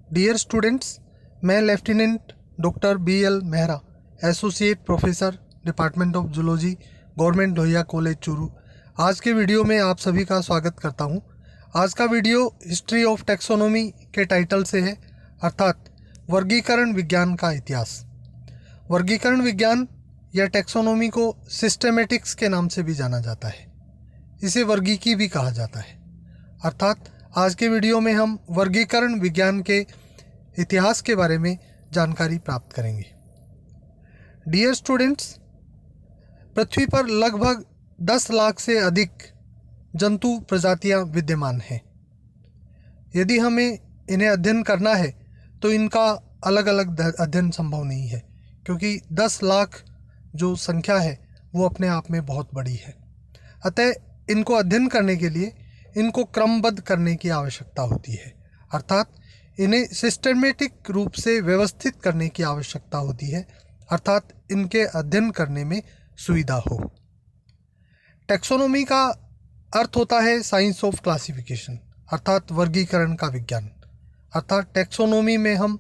Dear students, मैं lieutenant doctor BL Mehra, associate professor department of zoology, government Lohia college Churu, आज के video में आप सभी का स्वागत करता हूं। आज का वीडियो हिस्ट्री ऑफ टैक्सोनॉमी के टाइटल से है, अर्थात वर्गीकरण विज्ञान का इतिहास। वर्गीकरण विज्ञान या टैक्सोनॉमी को सिस्टेमेटिक्स के नाम से भी जाना जाता है। इसे वर्गीकी भी कहा जाता है। अर्थात आज के वीडियो में हम वर्गीकरण विज्ञान के इतिहास के बारे में जानकारी प्राप्त करेंगे। डियर स्टूडेंट्स, पृथ्वी पर लगभग 10 लाख से अधिक जंतु प्रजातियां विद्यमान हैं। यदि हमें इन्हें अध्ययन करना है तो इनका अलग अलग अध्ययन संभव नहीं है, क्योंकि 10 लाख जो संख्या है वो अपने आप में बहुत बड़ी है। अतः इनको अध्ययन करने के लिए इनको क्रमबद्ध करने की आवश्यकता होती है, अर्थात इन्हें सिस्टमेटिक रूप से व्यवस्थित करने की आवश्यकता होती है, अर्थात इनके अध्ययन करने में सुविधा हो। टैक्सोनॉमी का अर्थ होता है साइंस ऑफ क्लासिफिकेशन, अर्थात वर्गीकरण का विज्ञान। अर्थात टैक्सोनॉमी में हम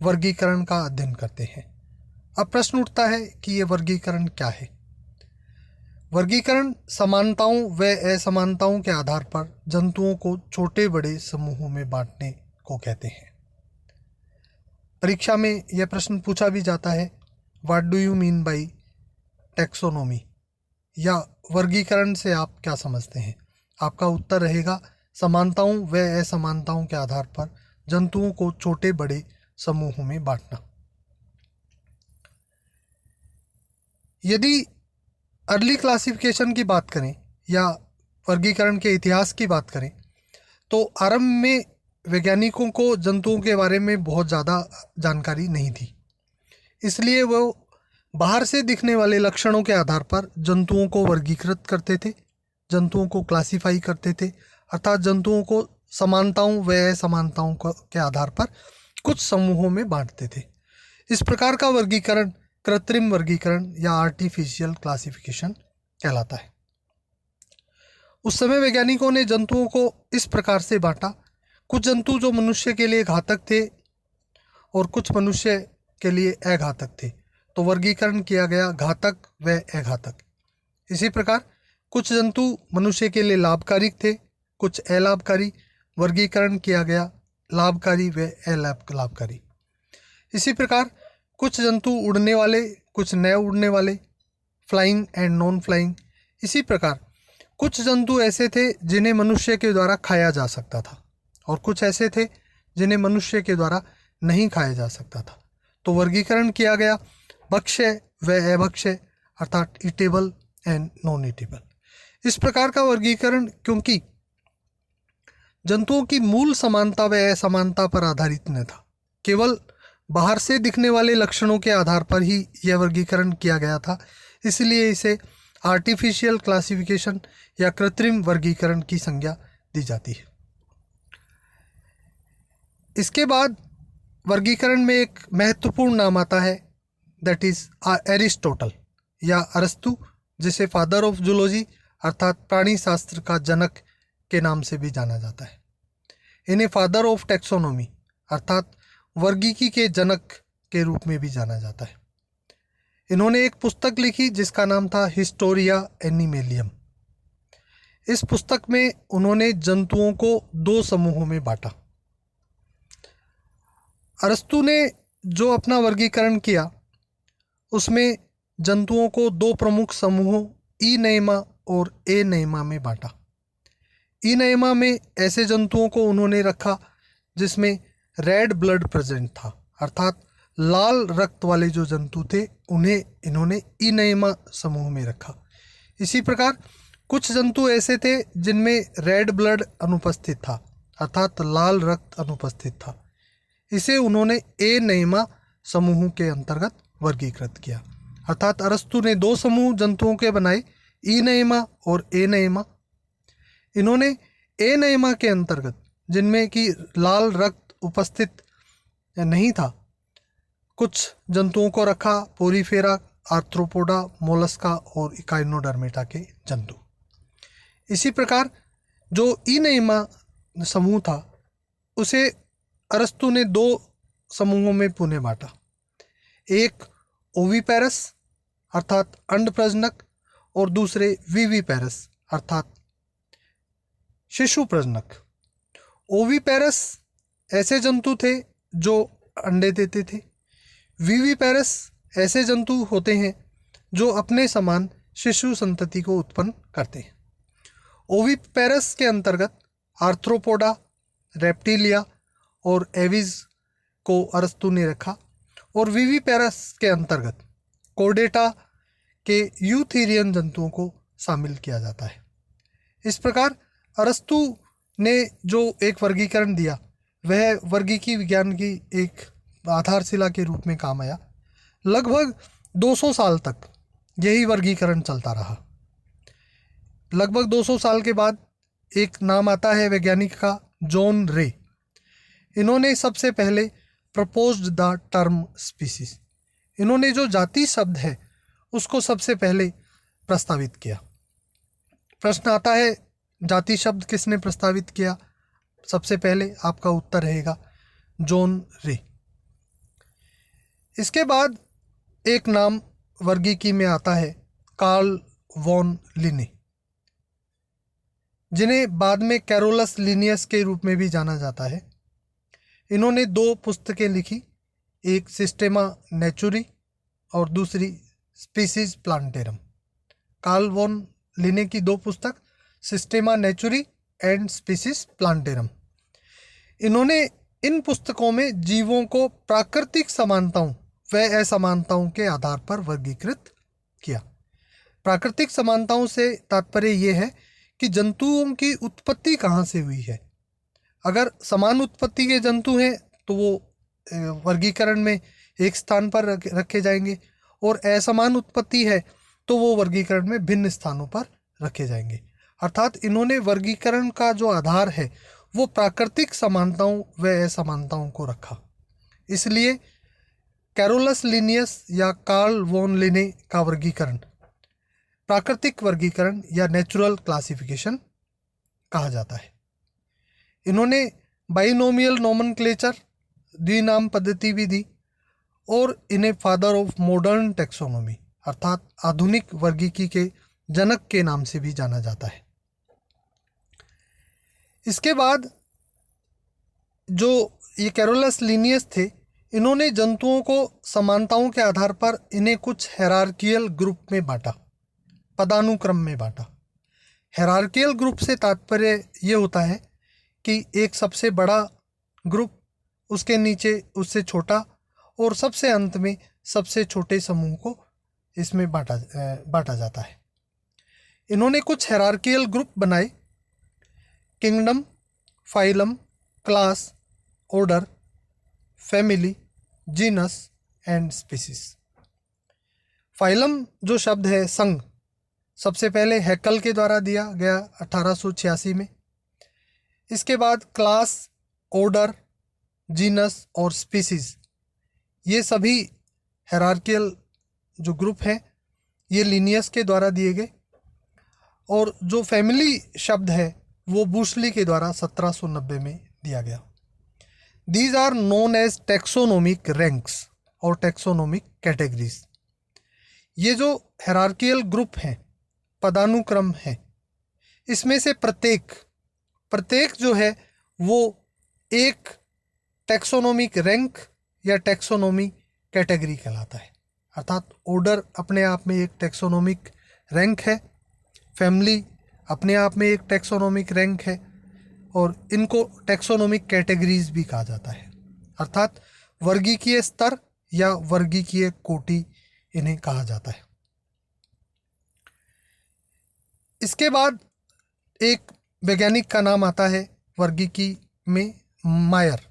वर्गीकरण का अध्ययन करते हैं। अब प्रश्न उठता है कि ये वर्गीकरण क्या है। वर्गीकरण समानताओं व असमानताओं के आधार पर जंतुओं को छोटे बड़े समूहों में बांटने को कहते हैं। परीक्षा में यह प्रश्न पूछा भी जाता है, what do you mean by taxonomy, या वर्गीकरण से आप क्या समझते हैं। आपका उत्तर रहेगा समानताओं व असमानताओं के आधार पर जंतुओं को छोटे बड़े समूहों में बांटना। यदि अर्ली क्लासिफिकेशन की बात करें या वर्गीकरण के इतिहास की बात करें तो आरंभ में वैज्ञानिकों को जंतुओं के बारे में बहुत ज़्यादा जानकारी नहीं थी, इसलिए वो बाहर से दिखने वाले लक्षणों के आधार पर जंतुओं को वर्गीकृत करते थे, जंतुओं को क्लासिफाई करते थे, अर्थात जंतुओं को समानताओं व असमानताओं के आधार पर कुछ समूहों में बांटते थे। इस प्रकार का वर्गीकरण कृत्रिम वर्गीकरण या आर्टिफिशियल क्लासिफिकेशन कहलाता है। उस समय वैज्ञानिकों ने जंतुओं को इस प्रकार से बांटा, कुछ जंतु जो मनुष्य के लिए घातक थे और कुछ मनुष्य के लिए अघातक थे, तो वर्गीकरण किया गया घातक व अघातक। इसी प्रकार कुछ जंतु मनुष्य के लिए लाभकारी थे, कुछ अलाभकारी, वर्गीकरण किया गया लाभकारी व अलाभकारी। इसी प्रकार कुछ जंतु उड़ने वाले, कुछ न उड़ने वाले, फ्लाइंग एंड नॉन फ्लाइंग। इसी प्रकार कुछ जंतु ऐसे थे जिन्हें मनुष्य के द्वारा खाया जा सकता था और कुछ ऐसे थे जिन्हें मनुष्य के द्वारा नहीं खाया जा सकता था। तो वर्गीकरण किया गया भक्ष्य व अभक्ष्य, अर्थात ईटेबल एंड नॉन ईटेबल। इस प्रकार का वर्गीकरण क्योंकि जंतुओं की मूल समानता व असमानता पर आधारित न था, केवल बाहर से दिखने वाले लक्षणों के आधार पर ही यह वर्गीकरण किया गया था, इसलिए इसे आर्टिफिशियल क्लासिफिकेशन या कृत्रिम वर्गीकरण की संज्ञा दी जाती है। इसके बाद वर्गीकरण में एक महत्वपूर्ण नाम आता है, दैट इज एरिस्टोटल या अरस्तु, जिसे फादर ऑफ जूलॉजी अर्थात प्राणी शास्त्र का जनक के नाम से भी जाना जाता है। इन्हें फादर ऑफ टैक्सोनॉमी अर्थात वर्गीकी के जनक के रूप में भी जाना जाता है। इन्होंने एक पुस्तक लिखी जिसका नाम था हिस्टोरिया एनिमेलियम। इस पुस्तक में उन्होंने जंतुओं को 2 समूहों में बांटा। अरस्तु ने जो अपना वर्गीकरण किया उसमें जंतुओं को 2 प्रमुख समूहों ईनैमा और एनैमा में बांटा। ईनैमा में ऐसे जंतुओं को उन्होंने रखा जिसमें रेड ब्लड प्रेजेंट था, अर्थात लाल रक्त वाले जो जंतु थे उन्हें इन्होंने ईनैमा समूह में रखा। इसी प्रकार कुछ जंतु ऐसे थे जिनमें रेड ब्लड अनुपस्थित था, अर्थात लाल रक्त अनुपस्थित था, इसे उन्होंने एनैमा समूह के अंतर्गत वर्गीकृत किया। अर्थात अरस्तु ने 2 समूह जंतुओं के बनाए, ईनैमा और एनैमा। इन्होंने एनैमा के अंतर्गत, जिनमें कि लाल रक्त उपस्थित नहीं था, कुछ जंतुओं को रखा, पोरीफेरा, आर्थ्रोपोडा, मोलस्का और इकाइनोडर्मेटा के जंतु। इसी प्रकार जो ईनैमा समूह था उसे अरस्तु ने दो समूहों में पुनः बांटा। एक ओविपेरस अर्थात अंड प्रजनक और दूसरे विविपेरस अर्थात शिशु प्रजनक। ओविपेरस ऐसे जंतु थे जो अंडे देते थे। विविपेरस ऐसे जंतु होते हैं जो अपने समान शिशु संतति को उत्पन्न करते हैं। ओविपेरस के अंतर्गत आर्थ्रोपोडा, रेप्टिलिया और एविज को अरस्तु ने रखा और विविपेरस के अंतर्गत कोर्डेटा के यूथेरियन जंतुओं को शामिल किया जाता है। इस प्रकार अरस्तु ने जो एक वर्गीकरण दिया वह वर्गीकी विज्ञान की एक आधारशिला के रूप में काम आया। लगभग 200 साल तक यही वर्गीकरण चलता रहा। लगभग 200 साल के बाद एक नाम आता है वैज्ञानिक का, जॉन रे। इन्होंने सबसे पहले प्रपोज्ड द टर्म स्पीसीज, इन्होंने जो जाति शब्द है उसको सबसे पहले प्रस्तावित किया। प्रश्न आता है जाति शब्द किसने प्रस्तावित किया? सबसे पहले आपका उत्तर रहेगा जॉन रे। इसके बाद एक नाम वर्गीकी में आता है कार्ल वॉन लिने, जिन्हें बाद में कैरोलस लिनियस के रूप में भी जाना जाता है। इन्होंने दो पुस्तकें लिखी, एक सिस्टेमा नेचुरी और दूसरी स्पीसीज प्लांटेरम। कार्ल वॉन लिने की दो पुस्तक सिस्टेमा नेचुरी एंड स्पीसीज प्लांटेरम। इन्होंने इन पुस्तकों में जीवों को प्राकृतिक समानताओं व असमानताओं के आधार पर वर्गीकृत किया। प्राकृतिक समानताओं से तात्पर्य ये है कि जंतुओं की उत्पत्ति कहाँ से हुई है। अगर समान उत्पत्ति के जंतु हैं तो वो वर्गीकरण में एक स्थान पर रखे जाएंगे, और असमान उत्पत्ति है तो वो वर्गीकरण में भिन्न स्थानों पर रखे जाएंगे। अर्थात इन्होंने वर्गीकरण का जो आधार है वो प्राकृतिक समानताओं व असमानताओं को रखा। इसलिए कैरोलस लिनियस या कार्ल वॉन लिने का वर्गीकरण प्राकृतिक वर्गीकरण या नेचुरल क्लासिफिकेशन कहा जाता है। इन्होंने बाइनोमियल नोमेनक्लेचर, द्विनाम पद्धति भी दी, और इन्हें फादर ऑफ मॉडर्न टेक्सोनोमी अर्थात आधुनिक वर्गीकी के जनक के नाम से भी जाना जाता है। इसके बाद जो ये कैरोलस लिनियस थे, इन्होंने जंतुओं को समानताओं के आधार पर इन्हें कुछ हेरार्कियल ग्रुप में बांटा, पदानुक्रम में बांटा। हेरार्कियल ग्रुप से तात्पर्य ये होता है कि एक सबसे बड़ा ग्रुप, उसके नीचे उससे छोटा, और सबसे अंत में सबसे छोटे समूह को इसमें बांटा जाता है। इन्होंने कुछ हेरार्कियल ग्रुप बनाए: kingdom, phylum, class, order, family, genus and species. Phylum जो शब्द है संघ, सबसे पहले हैकल के द्वारा दिया गया 1886 में। इसके बाद क्लास, ऑर्डर, जीनस और स्पीसीज, ये सभी हेरार्कियल जो ग्रुप हैं ये लिनियस के द्वारा दिए गए। और जो फैमिली शब्द है वो बूशली के द्वारा 1790 में दिया गया। These are known as taxonomic ranks और टेक्सोनोमिक कैटेगरीज। ये जो हेरार्कियल ग्रुप हैं, पदानुक्रम है, इसमें से प्रत्येक जो है वो एक टेक्सोनोमिक रैंक या टेक्सोनोमी कैटेगरी कहलाता है। अर्थात ऑर्डर अपने आप में एक टेक्सोनोमिक रैंक है, फैमिली अपने आप में एक टेक्सोनोमिक रैंक है, और इनको टेक्सोनोमिक कैटेगरीज भी कहा जाता है। अर्थात वर्गीकीय स्तर या वर्गीकीय कोटि इन्हें कहा जाता है। इसके बाद एक वैज्ञानिक का नाम आता है वर्गीकी में, मायर।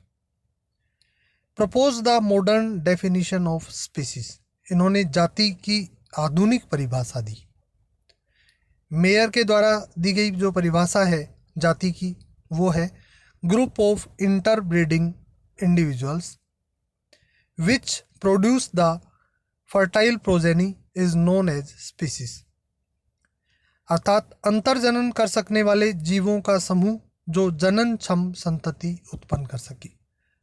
Propose the modern definition of species, इन्होंने जाति की आधुनिक परिभाषा दी। मेयर के द्वारा दी गई जो परिभाषा है जाति की वो है group of interbreeding individuals which produce the fertile progeny is known as species. अर्थात अंतर्जनन कर सकने वाले जीवों का समूह जो जनन क्षम संतति उत्पन्न कर सके,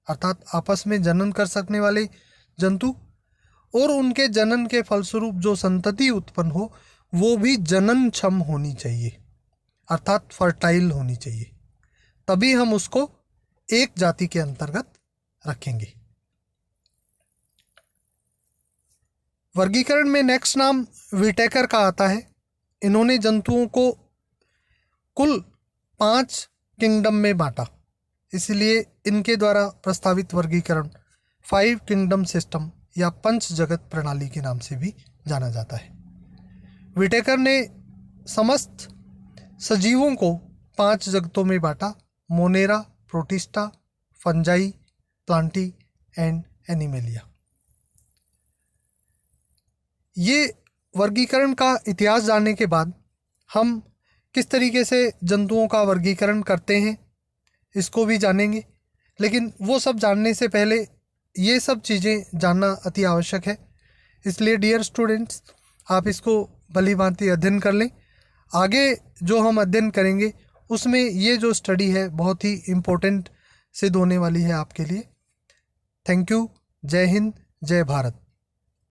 अर्थात आपस में जनन कर सकने वाले जंतु, और उनके जनन के फलस्वरूप जो संतति उत्पन्न हो वो भी जननक्षम होनी चाहिए, अर्थात फर्टाइल होनी चाहिए, तभी हम उसको एक जाति के अंतर्गत रखेंगे। वर्गीकरण में नेक्स्ट नाम विटेकर का आता है। इन्होंने जंतुओं को कुल 5 किंगडम में बांटा, इसलिए इनके द्वारा प्रस्तावित वर्गीकरण 5 किंगडम सिस्टम या पंच जगत प्रणाली के नाम से भी जाना जाता है। विटेकर ने समस्त सजीवों को 5 जगतों में बांटा: Monera, protista, fungi, Plantae and animalia. ये वर्गीकरण का इतिहास जानने के बाद हम किस तरीके से जंतुओं का वर्गीकरण करते हैं इसको भी जानेंगे, लेकिन वो सब जानने से पहले ये सब चीज़ें जानना अति आवश्यक है। इसलिए डियर स्टूडेंट्स, आप इसको भली भांति अध्ययन कर लें। आगे जो हम अध्ययन करेंगे उसमें ये जो स्टडी है बहुत ही इम्पोर्टेंट सिद्ध होने वाली है आपके लिए। Thank you. जय हिंद, जय भारत।